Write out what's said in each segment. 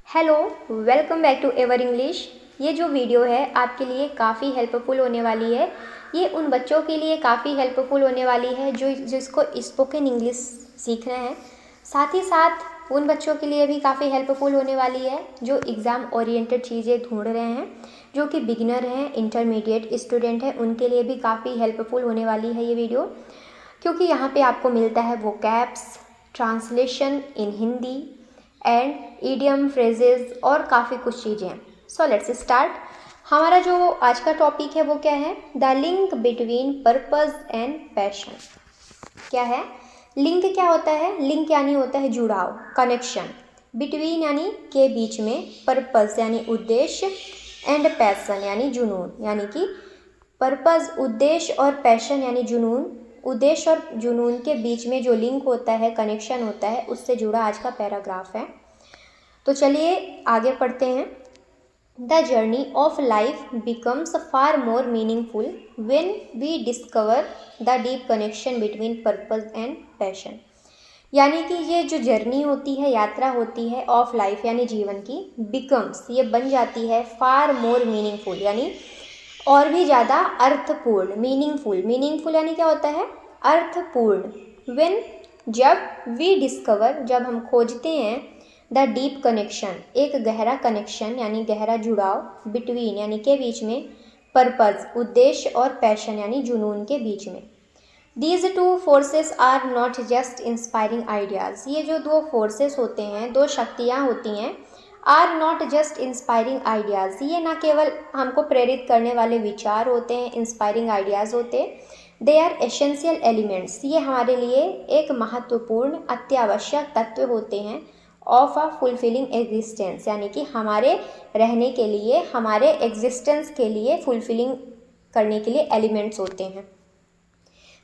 Hello, welcome back to Ever English. ये जो video है आपके लिए काफ़ी हेल्पफुल होने वाली है। ये उन बच्चों के लिए काफ़ी हेल्पफुल होने वाली है जो जिसको स्पोकन इंग्लिश सीखना है। साथ ही साथ उन बच्चों के लिए भी काफ़ी हेल्पफुल होने वाली है जो एग्ज़ाम ओरिएंटेड चीज़ें ढूंढ रहे हैं, जो कि बिगिनर हैं, इंटरमीडिएट स्टूडेंट हैं, उनके लिए भी काफ़ी हेल्पफुल होने वाली है ये वीडियो। क्योंकि यहाँ पे आपको मिलता है vocabs, translation in Hindi and idiom phrases और काफ़ी कुछ चीज़ें। So let's start. हमारा जो आज का टॉपिक है वो क्या है? The link between purpose and passion. क्या है? लिंक क्या होता है? लिंक यानी होता है जुड़ाव, कनेक्शन। बिटवीन यानी के बीच में, पर्पस यानी उद्देश्य, एंड पैशन यानी जुनून। यानी कि पर्पस उद्देश्य और पैशन यानी जुनून, उद्देश्य और जुनून के बीच में जो लिंक होता है, कनेक्शन होता है, उससे जुड़ा आज का पैराग्राफ है। तो चलिए आगे पढ़ते हैं। The journey of life becomes far more meaningful when we discover the deep connection between purpose and passion. यानी कि ये जो जर्नी होती है, यात्रा होती है ऑफ लाइफ यानी जीवन की, बिकम्स ये बन जाती है फार मोर मीनिंगफुल यानी और भी ज़्यादा अर्थपूर्ण, मीनिंगफुल। मीनिंगफुल यानी क्या होता है? अर्थपूर्ण। व्हेन जब, वी डिस्कवर जब हम खोजते हैं, द डीप कनेक्शन एक गहरा कनेक्शन यानी गहरा जुड़ाव, बिटवीन यानी के बीच में, पर्पस उद्देश्य और पैशन यानी जुनून के बीच में। These two forces are not just inspiring ideas. ये जो दो फोर्सेस होते हैं, दो शक्तियाँ होती हैं, are not just inspiring ideas, ये ना केवल हमको प्रेरित करने वाले विचार होते हैं, इंस्पायरिंग आइडियाज़ होते, दे आर एसेंशियल एलिमेंट्स, ये हमारे लिए एक महत्वपूर्ण अत्यावश्यक तत्व होते हैं ऑफ अ फुलफिलिंग एग्जिस्टेंस, यानी कि हमारे रहने के लिए, हमारे एग्जिस्टेंस के लिए, फुलफिलिंग करने के लिए एलिमेंट्स होते हैं।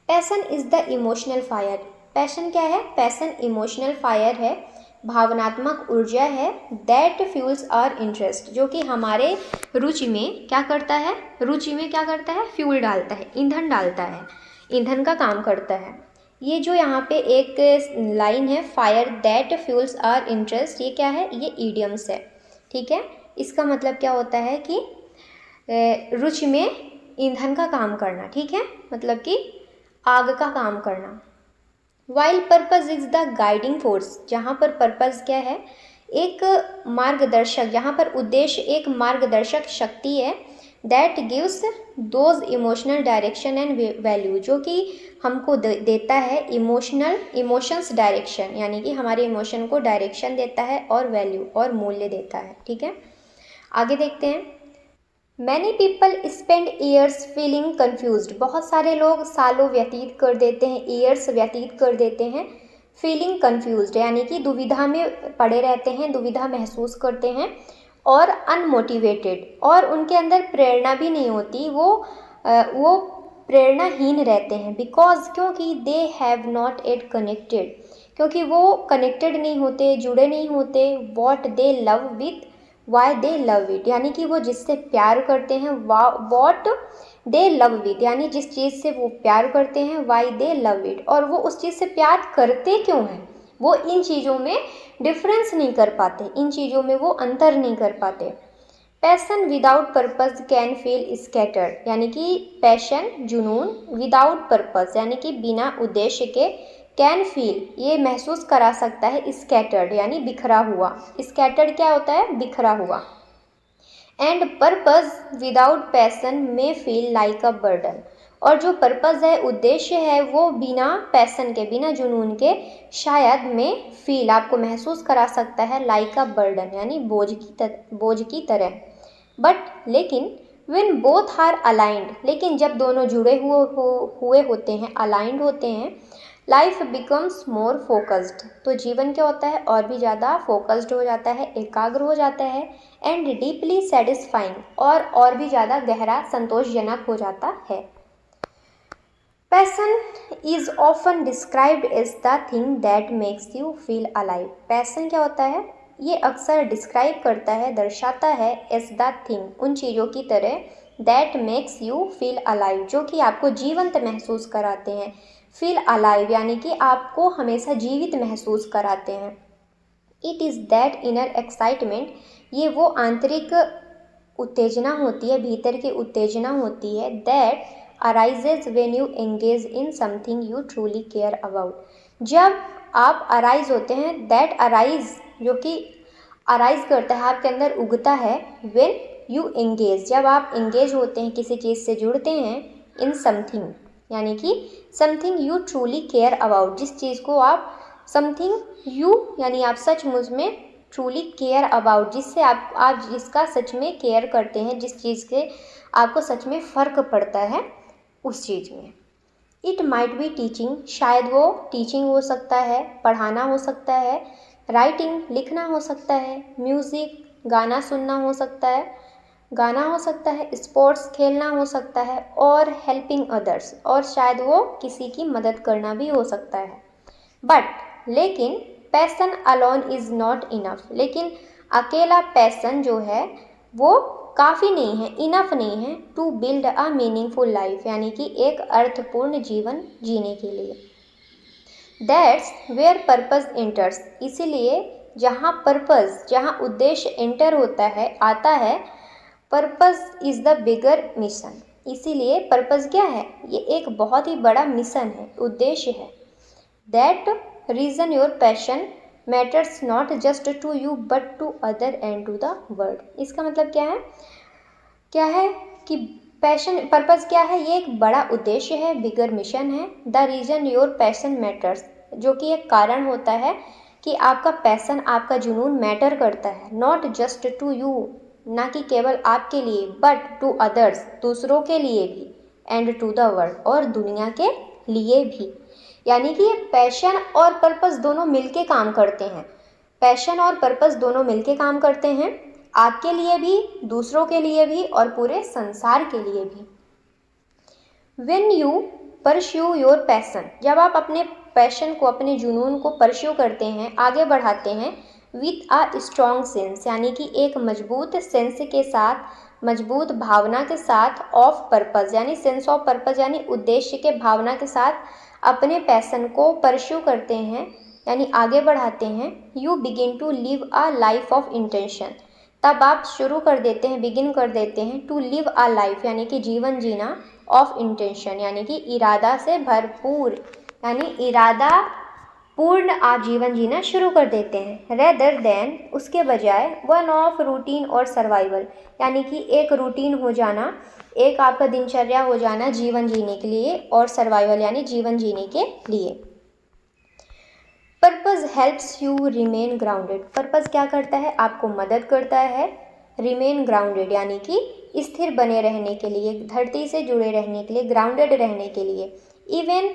Passion is the emotional fire. Passion क्या है? पैसन इमोशनल फायर है, भावनात्मक ऊर्जा है, दैट फ्यूल्स आवर इंटरेस्ट, जो कि हमारे रुचि में क्या करता है? रुचि में क्या करता है? फ्यूल डालता है, ईंधन डालता है, ईंधन का काम करता है। ये जो यहाँ पे एक लाइन है, fire that fuels our interest, ये क्या है? ये ईडियम्स है, ठीक है। इसका मतलब क्या होता है कि रुचि में ईंधन का काम करना, ठीक है, मतलब कि आग का काम करना। While purpose is the guiding force, जहाँ पर पर्पज क्या है? एक मार्गदर्शक, जहाँ पर उद्देश्य एक मार्गदर्शक शक्ति है, that gives those emotional direction and value, जो कि हमको देता है इमोशंस डायरेक्शन, यानी कि हमारे इमोशन को डायरेक्शन देता है और वैल्यू और मूल्य देता है, ठीक है। आगे देखते हैं। Many people spend years feeling confused, बहुत सारे लोग सालों व्यतीत कर देते हैं, ईयर्स व्यतीत कर देते हैं फीलिंग कन्फ्यूज्ड, यानी कि दुविधा में पड़े रहते हैं, दुविधा महसूस करते हैं, और अनमोटिवेटेड, और उनके अंदर प्रेरणा भी नहीं होती, वो प्रेरणाहीन रहते हैं। बिकॉज क्योंकि they have not at connected, क्योंकि वो कनेक्टेड नहीं होते, जुड़े नहीं होते, what they love with why they love it, यानी कि वो जिससे प्यार करते हैं, वॉट दे लव विद, यानी जिस चीज़ से वो प्यार करते हैं, वाई दे लव इट, और वो उस चीज़ से प्यार करते क्यों हैं, वो इन चीज़ों में डिफरेंस नहीं कर पाते, इन चीज़ों में वो अंतर नहीं कर पाते। Passion without purpose can feel scattered, यानी कि पैशन जुनून विदाउट पर्पस यानी कि बिना उद्देश्य के, कैन फील ये महसूस करा सकता है, स्कैटर्ड यानी बिखरा हुआ। स्कैटर्ड क्या होता है? बिखरा हुआ। एंड पर्पस विदाउट पैसन में फील लाइक अ बर्डन, और जो पर्पस है, उद्देश्य है, वो बिना पैसन के, बिना जुनून के शायद में फील आपको महसूस करा सकता है लाइक अ बर्डन यानी बोझ की तरह। बट लेकिन when both are aligned, लेकिन जब दोनों जुड़े हुए होते हैं, अलाइंड होते हैं, लाइफ बिकम्स मोर फोकस्ड, तो जीवन क्या होता है? और भी ज़्यादा फोकस्ड हो जाता है, एकाग्र हो जाता है, एंड डीपली सेटिस्फाइंग, और भी ज़्यादा गहरा, संतोषजनक हो जाता है। Passion is often described as the thing that makes you feel alive. Passion क्या होता है? ये अक्सर डिस्क्राइब करता है, दर्शाता है, एज द थिंग, उन चीज़ों की तरह, that makes you feel alive, जो कि आपको जीवंत महसूस कराते हैं। फील अलाइव यानी कि आपको हमेशा जीवित महसूस कराते हैं। It is that inner excitement, ये वो आंतरिक उत्तेजना होती है, भीतर की उत्तेजना होती है, that arises when you engage in something you truly care about. जब आप अराइज होते हैं, दैट अराइज जो कि अराइज करता है, आपके अंदर उगता है, व्हेन यू एंगेज, जब आप एंगेज होते हैं, किसी चीज़ से जुड़ते हैं, इन समथिंग यानी कि something you truly care about, जिस चीज़ को आप समथिंग यू यानी आप सचमुच में ट्रूली केयर अबाउट, जिससे आप जिसका सच में केयर करते हैं, जिस चीज़ के आपको सच में फ़र्क पड़ता है उस चीज़ में। इट माइट बी टीचिंग, शायद वो टीचिंग हो सकता है, पढ़ाना हो सकता है, राइटिंग लिखना हो सकता है, म्यूज़िक गाना सुनना हो सकता है, स्पोर्ट्स खेलना हो सकता है, और हेल्पिंग अदर्स, और शायद वो किसी की मदद करना भी हो सकता है। बट लेकिन passion alone is not enough, लेकिन अकेला पैसन जो है वो काफ़ी नहीं है, इनफ नहीं है, to build a meaningful life, यानी कि एक अर्थपूर्ण जीवन जीने के लिए। दैट्स वेयर पर्पज़ एंटर्स, इसीलिए जहाँ उद्देश्य एंटर होता है, आता है, purpose is the bigger mission, इसीलिए पर्पज़ क्या है, ये एक बहुत ही बड़ा मिशन है, उद्देश्य है। That reason your passion matters not just to you but to other and to the world. इसका मतलब क्या है कि पैशन, पर्पज़ क्या है, ये एक बड़ा उद्देश्य है, बिगर मिशन है। The reason your passion matters, जो कि एक कारण होता है कि आपका पैशन, आपका जुनून मैटर करता है, नॉट जस्ट टू यू, ना कि केवल आपके लिए, बट टू अदर्स, दूसरों के लिए भी, एंड टू द वर्ल्ड, और दुनिया के लिए भी। यानी कि ये पैशन और पर्पस दोनों मिलके काम करते हैं, पैशन और पर्पस दोनों मिलके काम करते हैं, आपके लिए भी, दूसरों के लिए भी, और पूरे संसार के लिए भी। When you pursue your passion, जब आप अपने पैशन को, अपने जुनून को परस्यू करते हैं, आगे बढ़ाते हैं, विथ अ स्ट्रॉन्ग सेंस, यानी कि एक मजबूत सेंस के साथ, मजबूत भावना के साथ, ऑफ पर्पज़ यानी सेंस ऑफ पर्पज़ यानी उद्देश्य के भावना के साथ अपने पैशन को परस्यू करते हैं, यानी आगे बढ़ाते हैं, you begin to live a life of intention, तब आप शुरू कर देते हैं, बिगिन कर देते हैं, टू लिव अ लाइफ यानी कि जीवन जीना, ऑफ इंटेंशन यानी कि इरादा से भरपूर, यानी इरादा पूर्ण आप जीवन जीना शुरू कर देते हैं, रेदर देन उसके बजाय, वन ऑफ रूटीन और सर्वाइवल, यानी कि एक रूटीन हो जाना, एक आपका दिनचर्या हो जाना जीवन जीने के लिए, और सर्वाइवल यानी जीवन जीने के लिए। Purpose helps you remain grounded, purpose क्या करता है, आपको मदद करता है, रिमेन ग्राउंडेड यानी कि स्थिर बने रहने के लिए, धरती से जुड़े रहने के लिए, ग्राउंडेड रहने के लिए। इवन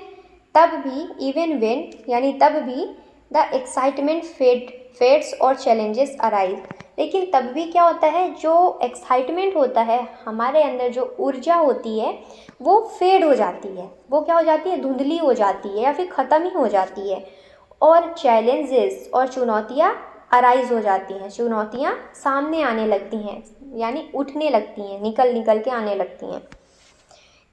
वेन यानी तब भी, द एक्साइटमेंट फेड्स और चैलेंजेस अराइज, लेकिन तब भी क्या होता है, जो एक्साइटमेंट होता है, हमारे अंदर जो ऊर्जा होती है वो फेड हो जाती है, वो क्या हो जाती है, धुंधली हो जाती है, या फिर ख़त्म ही हो जाती है, और चैलेंजेस और चुनौतियाँ अराइज हो जाती हैं, चुनौतियाँ सामने आने लगती हैं, यानी उठने लगती हैं, निकल के आने लगती हैं।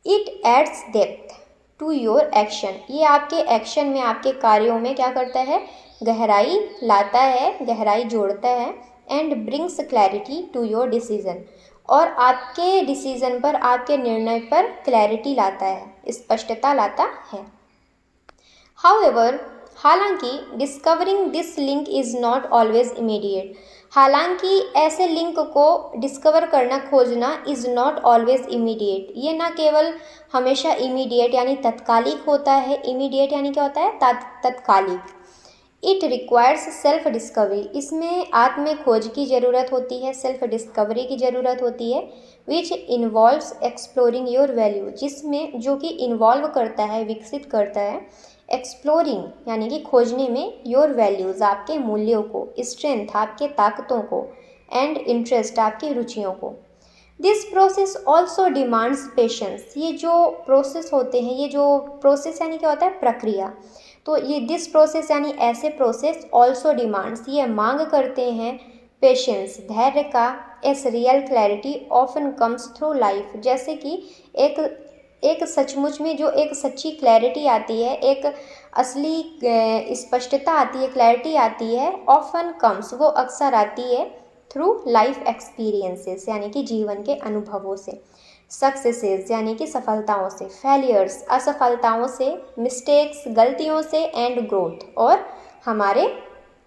It adds depth to your action, ये आपके एक्शन में, आपके कार्यों में क्या करता है, गहराई लाता है, गहराई जोड़ता है, and brings clarity to your decision, और आपके डिसीजन पर, आपके निर्णय पर क्लैरिटी लाता है, स्पष्टता लाता है। हाउएवर, हालांकि discovering this link is not always immediate, हालांकि ऐसे लिंक को डिस्कवर करना, खोजना, इज़ नॉट ऑलवेज इमीडिएट, ये ना केवल हमेशा इमीडिएट यानी तत्कालिक होता है, इमीडिएट यानी क्या होता है, तत्कालिक। इट रिक्वायर्स सेल्फ डिस्कवरी, इसमें आत्म खोज की ज़रूरत होती है, सेल्फ डिस्कवरी की ज़रूरत होती है, which involves exploring your value, जिसमें, जो कि इन्वॉल्व करता है, विकसित करता है, एक्सप्लोरिंग यानी कि खोजने में, योर वैल्यूज़ आपके मूल्यों को, स्ट्रेंथ आपके ताकतों को, एंड इंटरेस्ट आपकी रुचियों को। This process also demands patience, ये जो प्रोसेस होते हैं, ये जो प्रोसेस यानी क्या होता है, प्रक्रिया, तो ये दिस प्रोसेस यानी ऐसे प्रोसेस, ऑल्सो डिमांड्स ये मांग करते हैं, पेशेंस धैर्य का, S real clarity often comes through life, जैसे कि एक सचमुच में जो एक सच्ची क्लैरिटी आती है, एक असली स्पष्टता आती है, क्लैरिटी आती है, ऑफन कम्स, वो अक्सर आती है थ्रू लाइफ एक्सपीरियंसेस यानी कि जीवन के अनुभवों से, सक्सेसेस यानी कि सफलताओं से, फेलियर्स असफलताओं से, मिस्टेक्स गलतियों से, एंड ग्रोथ और हमारे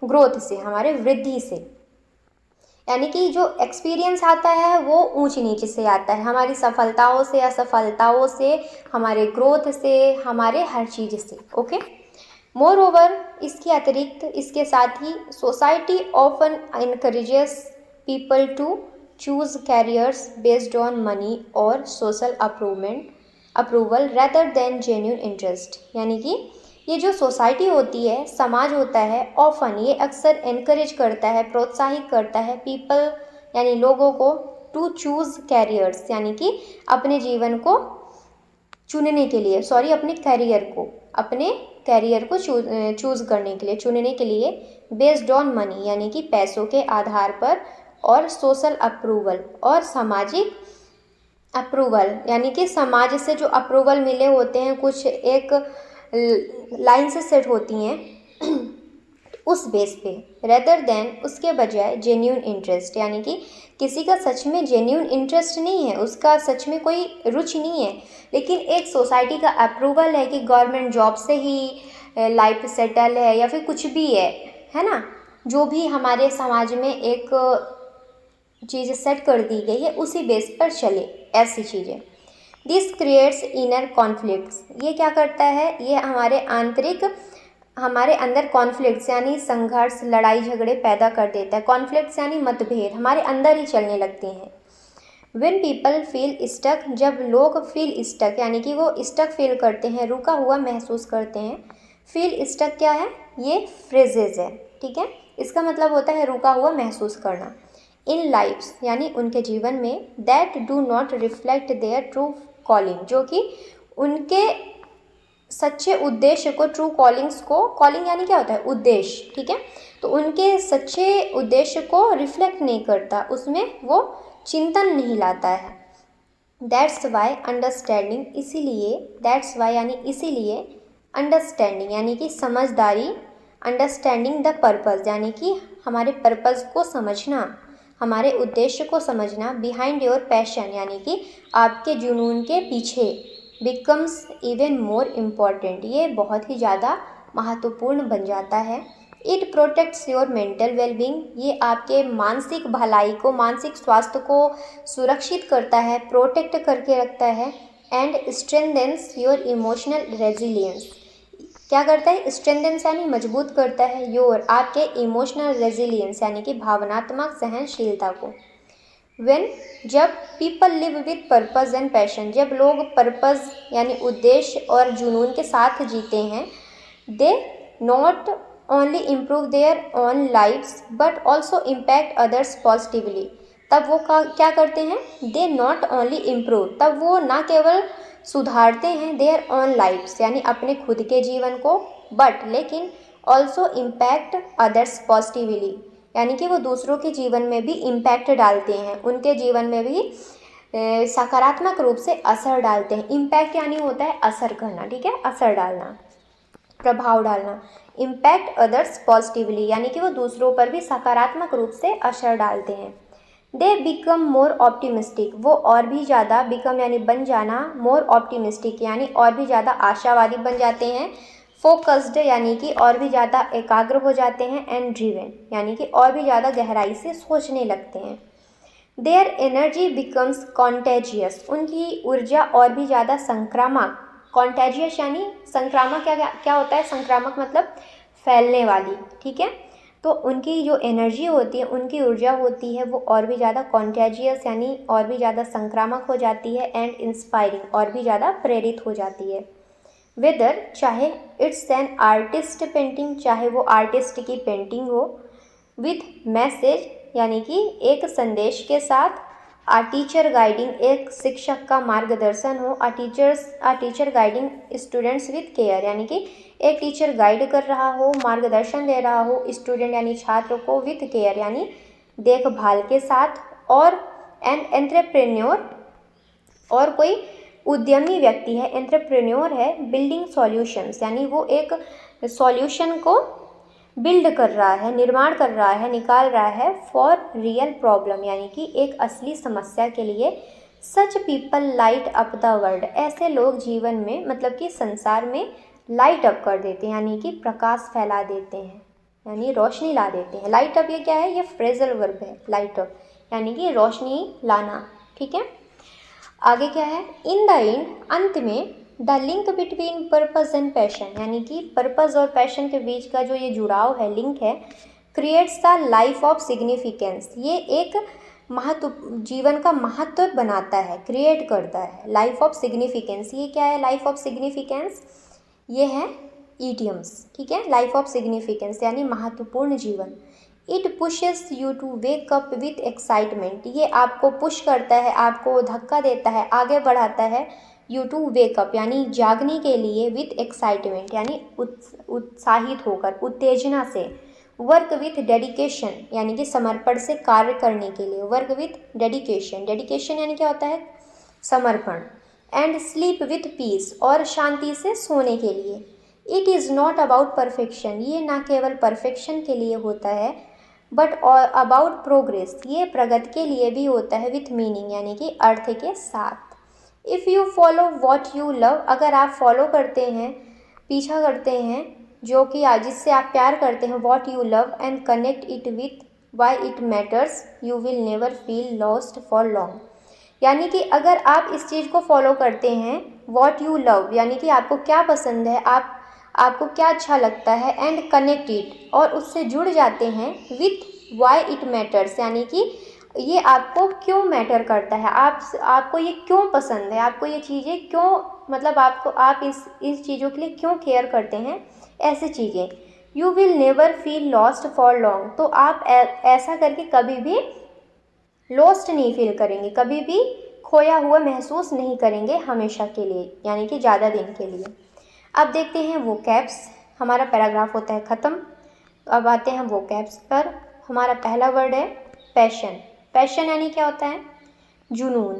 ग्रोथ से, हमारे वृद्धि से। यानी कि जो एक्सपीरियंस आता है वो ऊंच नीच से आता है, हमारी सफलताओं से, असफलताओं से, हमारे ग्रोथ से, हमारे हर चीज़ से। ओके, मोर ओवर, इसके अतिरिक्त, इसके साथ ही society often encourages people to choose careers based on money और social approval rather than genuine interest. यानी कि ये जो सोसाइटी होती है, समाज होता है, ऑफन ये अक्सर एनकरेज करता है, प्रोत्साहित करता है पीपल यानी लोगों को, टू चूज़ कैरियर्स यानी कि अपने जीवन को चुनने के लिए, अपने कैरियर को चूज़ करने के लिए, चुनने के लिए, बेस्ड ऑन मनी यानी कि पैसों के आधार पर, और सोशल अप्रूवल और सामाजिक अप्रूवल यानी कि समाज से जो अप्रूवल मिले होते हैं, कुछ एक लाइन से सेट होती हैं उस बेस पे, रेदर देन उसके बजाय जेन्यून इंटरेस्ट यानी कि किसी का सच में जेन्यून इंटरेस्ट नहीं है, उसका सच में कोई रुचि नहीं है, लेकिन एक सोसाइटी का अप्रूवल है कि गवर्नमेंट जॉब से ही लाइफ सेटल है या फिर कुछ भी है ना, जो भी हमारे समाज में एक चीज़ सेट कर दी गई है उसी बेस पर चले, ऐसी चीज़ें। दिस क्रिएट्स इनर कॉन्फ्लिक्ट्स, ये क्या करता है, ये हमारे अंदर कॉन्फ्लिक्ट्स यानी संघर्ष, लड़ाई झगड़े पैदा कर देता है। कॉन्फ्लिक्ट्स यानी मतभेद हमारे अंदर ही चलने लगते हैं। व्हेन पीपल फील स्टक, जब लोग फील स्टक यानी कि वो स्टक फील करते हैं, रुका हुआ महसूस करते हैं। फील स्टक क्या है, ये फ्रेजेज है, ठीक है, इसका मतलब होता है रुका हुआ महसूस करना। इन लाइफ्स यानी उनके जीवन में, that do not reflect their true calling, जो कि उनके सच्चे उद्देश्य को, ट्रू कॉलिंग्स को, कॉलिंग यानी क्या होता है, उद्देश्य, ठीक है, तो उनके सच्चे उद्देश्य को रिफ्लेक्ट नहीं करता, उसमें वो चिंतन नहीं लाता है। दैट्स वाई अंडरस्टैंडिंग, इसीलिए, दैट्स वाई यानी इसीलिए, अंडरस्टैंडिंग यानी कि समझदारी, अंडरस्टैंडिंग द पर्पज़ यानी कि हमारे पर्पज़ को समझना, हमारे उद्देश्य को समझना, बिहाइंड योर पैशन यानी कि आपके जुनून के पीछे, बिकम्स इवन मोर इम्पॉर्टेंट, ये बहुत ही ज़्यादा महत्वपूर्ण बन जाता है। It protects your mental wellbeing, ये आपके मानसिक भलाई को, मानसिक स्वास्थ्य को सुरक्षित करता है, प्रोटेक्ट करके रखता है। And strengthens your emotional resilience, क्या करता है, स्ट्रेंथेंस यानी मजबूत करता है, योर आपके इमोशनल रेजिलियंस यानी कि भावनात्मक सहनशीलता को। व्हेन, जब people live with purpose and passion, जब लोग पर्पज़ यानी उद्देश्य और जुनून के साथ जीते हैं, they not only improve their own lifes but also impact others positively, तब वो क्या करते हैं, दे नॉट ओनली इम्प्रूव, तब वो ना केवल सुधारते हैं देयर ओन लाइफ्स यानी अपने खुद के जीवन को, बट लेकिन ऑल्सो इम्पैक्ट अदर्स पॉजिटिवली यानी कि वो दूसरों के जीवन में भी इम्पैक्ट डालते हैं, उनके जीवन में भी सकारात्मक रूप से असर डालते हैं। इम्पैक्ट यानी होता है असर करना, ठीक है, असर डालना, प्रभाव डालना। इम्पैक्ट अदर्स पॉजिटिवली यानी कि वो दूसरों पर भी सकारात्मक रूप से असर डालते हैं। दे बिकम मोर ऑप्टिमिस्टिक, वो और भी ज़्यादा, बिकम यानी बन जाना, मोर ऑप्टिमिस्टिक यानी और भी ज़्यादा आशावादी बन जाते हैं। फोकस्ड यानी कि और भी ज़्यादा एकाग्र हो जाते हैं। एंड ड्रिवन यानी कि और भी ज़्यादा गहराई से सोचने लगते हैं। देयर एनर्जी बिकम्स कॉन्टेजियस, उनकी ऊर्जा और भी ज़्यादा संक्रामक, कॉन्टेजियस यानी संक्रामक, क्या होता है, संक्रामक मतलब फैलने वाली, ठीक है, तो उनकी जो एनर्जी होती है, उनकी ऊर्जा होती है, वो और भी ज़्यादा कॉन्टेजियस यानी और भी ज़्यादा संक्रामक हो जाती है। एंड इंस्पायरिंग, और भी ज़्यादा प्रेरित हो जाती है। वेदर, चाहे इट्स एन आर्टिस्ट पेंटिंग, चाहे वो आर्टिस्ट की पेंटिंग हो, विथ मैसेज यानी कि एक संदेश के साथ, आ टीचर गाइडिंग, एक शिक्षक का मार्गदर्शन हो, a teacher guiding students with care यानी कि एक टीचर गाइड कर रहा हो, मार्गदर्शन दे रहा हो स्टूडेंट यानी छात्र को, विथ केयर यानी देखभाल के साथ। और एन एंट्रेप्रेन्योर, और कोई उद्यमी व्यक्ति है, एंटरप्रेन्योर है, बिल्डिंग सॉल्यूशंस यानी वो एक सॉल्यूशन को बिल्ड कर रहा है, निर्माण कर रहा है, निकाल रहा है फॉर रियल प्रॉब्लम यानी कि एक असली समस्या के लिए। Such people light up the world, ऐसे लोग जीवन में मतलब कि संसार में लाइट अप कर देते हैं यानी कि प्रकाश फैला देते हैं, यानी रोशनी ला देते हैं। लाइट अप ये क्या है, ये फ्रेजल वर्ब है, लाइट अप यानी कि रोशनी लाना। ठीक है, आगे क्या है, इन द एंड, अंत में, the link between purpose and passion यानी कि पर्पस और पैशन के बीच का जो ये जुड़ाव है, लिंक है, creates the life of significance, ये एक महत्व, जीवन का महत्व बनाता है, क्रिएट करता है। लाइफ ऑफ सिग्निफिकेंस, ये क्या है, लाइफ ऑफ सिग्निफिकेंस ये है ईडियम्स। ठीक है, लाइफ ऑफ सिग्निफिकेंस यानी महत्वपूर्ण जीवन। It pushes you to wake up with excitement, ये आपको पुश करता है, आपको धक्का देता है, आगे बढ़ाता है। यू टू वेक अप यानी जागने के लिए, विथ एक्साइटमेंट यानी उत्साहित होकर, उत्तेजना से। वर्क विथ डेडिकेशन यानी कि समर्पण से कार्य करने के लिए, वर्क विथ डेडिकेशन, डेडिकेशन यानी क्या होता है, समर्पण। एंड स्लीप विथ पीस, और शांति से सोने के लिए। It is not about perfection, ये ना केवल परफेक्शन के लिए होता है, बट अबाउट प्रोग्रेस, ये प्रगति के लिए भी होता है, विथ मीनिंग यानी कि अर्थ के साथ। If you follow what you love, अगर आप फॉलो करते हैं, पीछा करते हैं जो कि जिससे आप प्यार करते हैं, what you love, and connect it with why it matters, you will never feel lost for long, यानी कि अगर आप इस चीज़ को फॉलो करते हैं, वॉट यू लव यानी कि आपको क्या पसंद है, आपको क्या अच्छा लगता है, एंड कनेक्ट इट, और उससे जुड़ जाते हैं, विथ वाई इट मैटर्स यानी कि ये आपको क्यों मैटर करता है, आपको ये क्यों पसंद है, आपको ये चीज़ें क्यों, मतलब आप इस चीज़ों के लिए क्यों केयर करते हैं, ऐसी चीज़ें। You will never feel lost for long, तो आप ऐसा करके कभी भी लॉस्ट नहीं फील करेंगे, कभी भी खोया हुआ महसूस नहीं करेंगे हमेशा के लिए, यानी कि ज़्यादा दिन के लिए। अब देखते हैं वो कैप्स, हमारा पैराग्राफ होता है ख़त्म। तो अब आते हैं वो कैप्स पर। हमारा पहला वर्ड है पैशन। पैशन यानी क्या होता है, जुनून।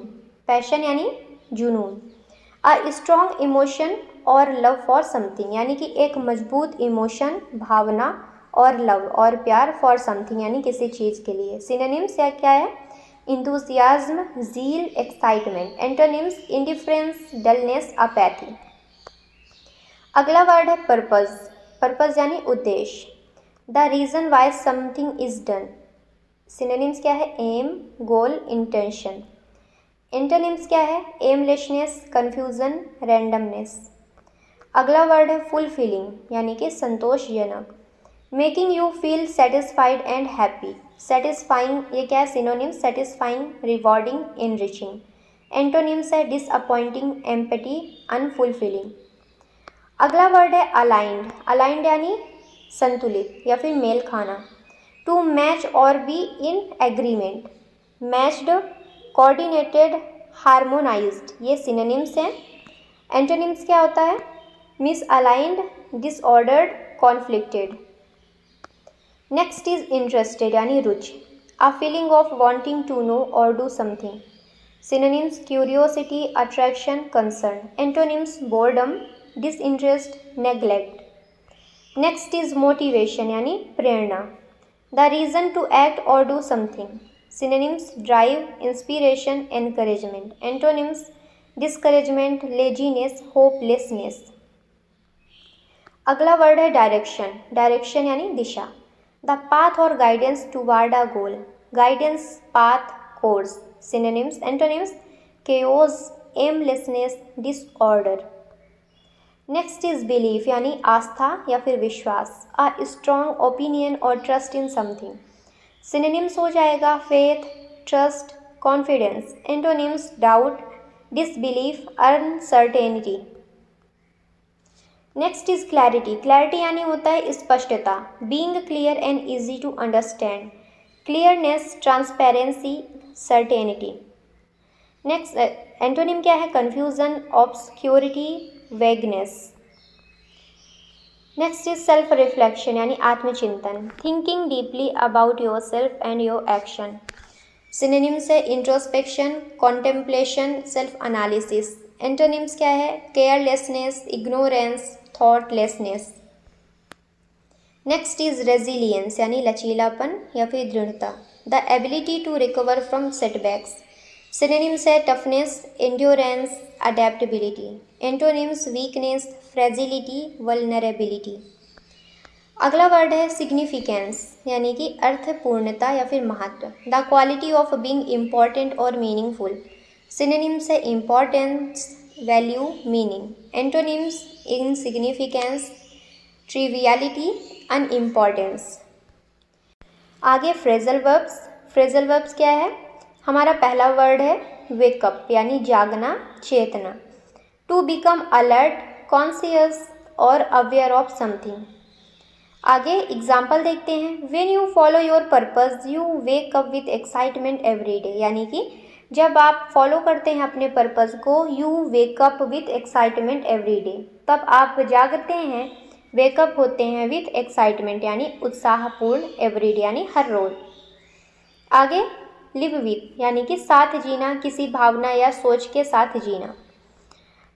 पैशन यानी जुनून। अ स्ट्रॉन्ग इमोशन और लव फॉर समथिंग, यानी कि एक मजबूत इमोशन, भावना, और लव और प्यार, फॉर समथिंग यानी किसी चीज़ के लिए। सिनोनिम्स या क्या है, enthusiasm, zeal, excitement. Antonyms, indifference, dullness, apathy. अगला वर्ड है पर्पज़। पर्पज़ यानी उद्देश्य, the reason why something is done. Synonyms क्या है, एम, गोल, इंटेंशन। एंटोनिम्स क्या है, एमलेसनेस, कन्फ्यूज़न, रैंडमनेस। अगला वर्ड है फुलफिलिंग यानी कि संतोषजनक, making you feel satisfied and happy. Satisfying ये क्या है, synonyms, satisfying, rewarding, enriching. Antonyms है डिसअपॉइंटिंग, एम्पटी, अनफुलफिलिंग। अगला वर्ड है अलाइंड। अलाइंड यानी संतुलित या फिर मेल खाना, टू मैच और be in agreement. Matched, coordinated, harmonised, ये सिनोनिम्स हैं। एंटोनिम्स क्या होता है, misaligned, disordered, conflicted. Next is interested यानी रुचि, a feeling of wanting to know और do something. Synonyms, curiosity, attraction, concern. Antonyms, boredom, disinterest, neglect. Next is motivation यानी प्रेरणा, द रीज़न टू एक्ट और do something. Synonyms, drive, inspiration, encouragement. Antonyms, discouragement, laziness, hopelessness. अगला word है direction. Direction यानी दिशा, the path और guidance toward a goal. Guidance, path, course. Synonyms, antonyms, chaos, aimlessness, disorder. Next is belief यानी आस्था या फिर विश्वास, अ स्ट्रॉन्ग ओपिनियन और ट्रस्ट इन समथिंग। सिनोनिम्स हो जाएगा faith, trust, confidence. Antonyms, doubt, disbelief, uncertainty. Next is clarity. Clarity यानी होता है स्पष्टता, being clear and easy to understand. Clearness, transparency, certainty. Next antonym क्या है, confusion, obscurity, vagueness. Next is self reflection यानी आत्मचिंतन, thinking deeply about yourself and your action. Synonyms है introspection, contemplation, self analysis. Antonyms क्या है? Carelessness, ignorance, thoughtlessness. Next is resilience यानी लचीलापन या फिर दृढ़ता, the ability to recover from setbacks. Synonyms है toughness, endurance, adaptability. Antonyms weakness, fragility, vulnerability. अगला वर्ड है सिग्निफिकेंस यानी कि अर्थपूर्णता या फिर महत्व, the quality of being important और मीनिंगफुल। सिनोनिम्स है importance, value, meaning. Antonyms insignificance, ट्रिवियलिटी, अनइम्पॉर्टेंस। आगे फ्रेजल वर्ब्स। फ्रेजल वर्ब्स क्या है? हमारा पहला वर्ड है वेकअप यानी जागना, चेतना। टू बिकम अलर्ट, कॉन्शियस और अवेयर ऑफ समथिंग। आगे एग्जाम्पल देखते हैं। When you follow your purpose you wake up with excitement every day, यानी कि जब आप फॉलो करते हैं अपने पर्पस को, you wake up with excitement every day, तब आप जागते हैं, वेकअप होते हैं विथ एक्साइटमेंट यानी उत्साहपूर्ण, एवरी डे यानी हर रोज। आगे लिव विथ यानी कि साथ जीना, किसी भावना या सोच के साथ जीना।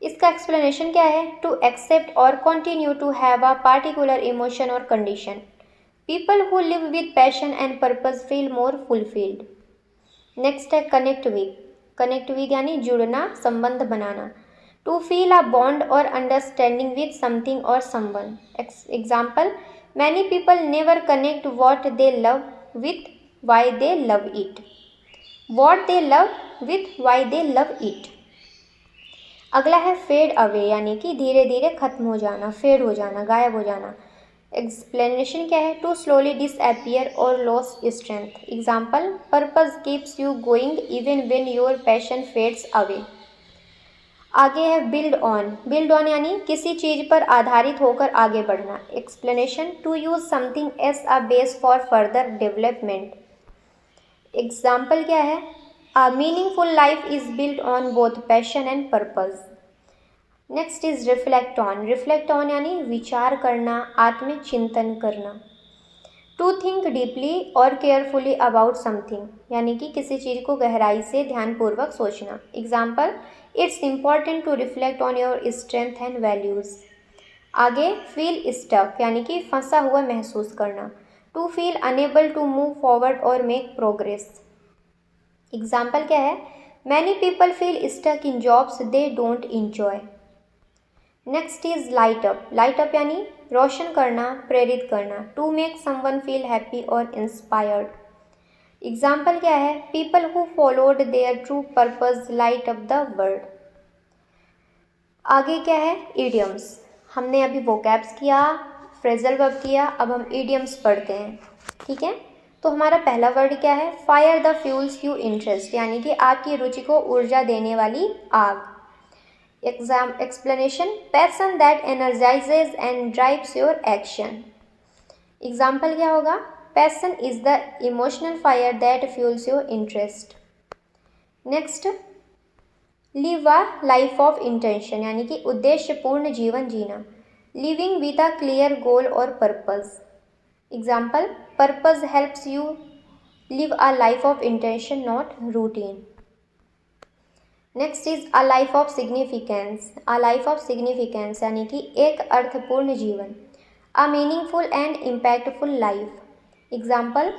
इसका एक्सप्लेनेशन क्या है? टू एक्सेप्ट और continue to have a particular emotion और condition. People who live with passion and purpose feel more fulfilled. Next है कनेक्ट विथ। कनेक्ट विथ यानी जुड़ना, संबंध बनाना। टू फील अ बॉन्ड और अंडरस्टैंडिंग विथ समथिंग और someone. Example, many people never connect what they love with why they love it. What they love with why they love it. अगला है fade away यानी कि धीरे धीरे खत्म हो जाना, फेड हो जाना, गायब हो जाना। एक्सप्लेनेशन क्या है? टू स्लोली डिसअपियर और loss strength. Example, purpose keeps you going even when your passion fades away. आगे है बिल्ड ऑन। बिल्ड ऑन यानी किसी चीज पर आधारित होकर आगे बढ़ना। Explanation, to use something as a base for further development. Example क्या है? A meaningful life is built on both passion and purpose. Next is reflect on. Reflect on यानी विचार करना, आत्मचिंतन करना। टू थिंक डीपली और केयरफुली अबाउट समथिंग यानी कि किसी चीज़ को गहराई से ध्यानपूर्वक सोचना। Example, it's important to reflect on your strength and values. आगे फील स्टक यानी कि फंसा हुआ महसूस करना। To feel unable to move forward और मेक प्रोग्रेस। एग्जाम्पल क्या है? Many people feel stuck in jobs they don't enjoy. Next is light up. Light up यानी रोशन करना, प्रेरित करना। To make someone feel happy और इंस्पायर्ड। एग्जाम्पल क्या है? People who followed their true purpose light up the world. आगे क्या है? इडियम्स। हमने अभी वोकैब्स किया, फ्रेजल वर्ब किया, अब हम इडियम्स पढ़ते हैं। ठीक है, तो हमारा पहला वर्ड क्या है? Fire the fuels you interest यानी कि आपकी रुचि को ऊर्जा देने वाली आग। Explanation, passion that energises and drives your action. Example क्या होगा? Passion is the emotional fire that fuels your interest. Next, live a life of intention यानी कि उद्देश्यपूर्ण जीवन जीना। Living with a clear goal और purpose. Example, purpose helps you live a life of intention not routine. Next is a life of significance. A life of significance यानी कि एक अर्थपूर्ण जीवन। A meaningful and impactful life. Example,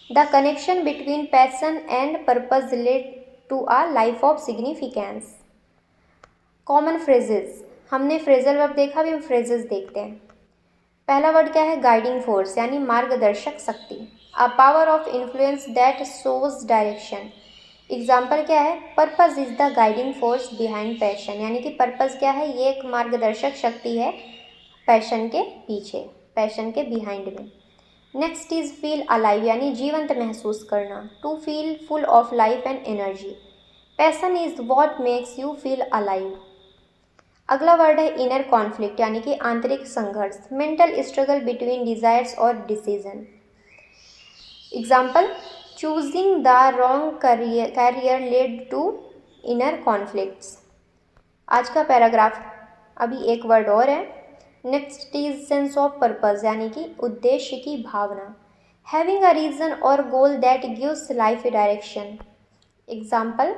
the connection between passion and purpose led to a life of significance. Common phrases. हमने phrasal verb देखा, अभी हम phrases देखते हैं। पहला वर्ड क्या है? गाइडिंग फोर्स यानी मार्गदर्शक शक्ति। A power of influence that shows direction. Example क्या है? Purpose is the guiding force behind passion यानी कि पर्पस क्या है? ये एक मार्गदर्शक शक्ति है पैशन के पीछे, पैशन के बिहाइंड में। नेक्स्ट इज फील अलाइव यानी जीवंत महसूस करना। To feel full of life and energy. Passion is what makes you feel alive. अगला वर्ड है इनर कॉन्फ्लिक्ट यानी कि आंतरिक संघर्ष, मेंटल स्ट्रगल बिटवीन डिजायर्स और decision. Example, choosing the wrong career led to inner conflicts. आज का paragraph अभी एक वर्ड और है। Next is sense of purpose यानी कि उद्देश्य की भावना। हैविंग अ रीजन और goal that gives life direction. Example,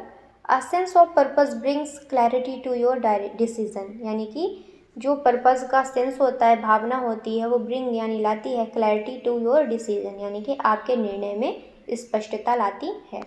a sense of purpose brings clarity to your decision, यानी कि जो पर्पस का सेंस होता है, भावना होती है, वो ब्रिंग यानी लाती है क्लैरिटी टू योर डिसीजन, यानी कि आपके निर्णय में स्पष्टता लाती है।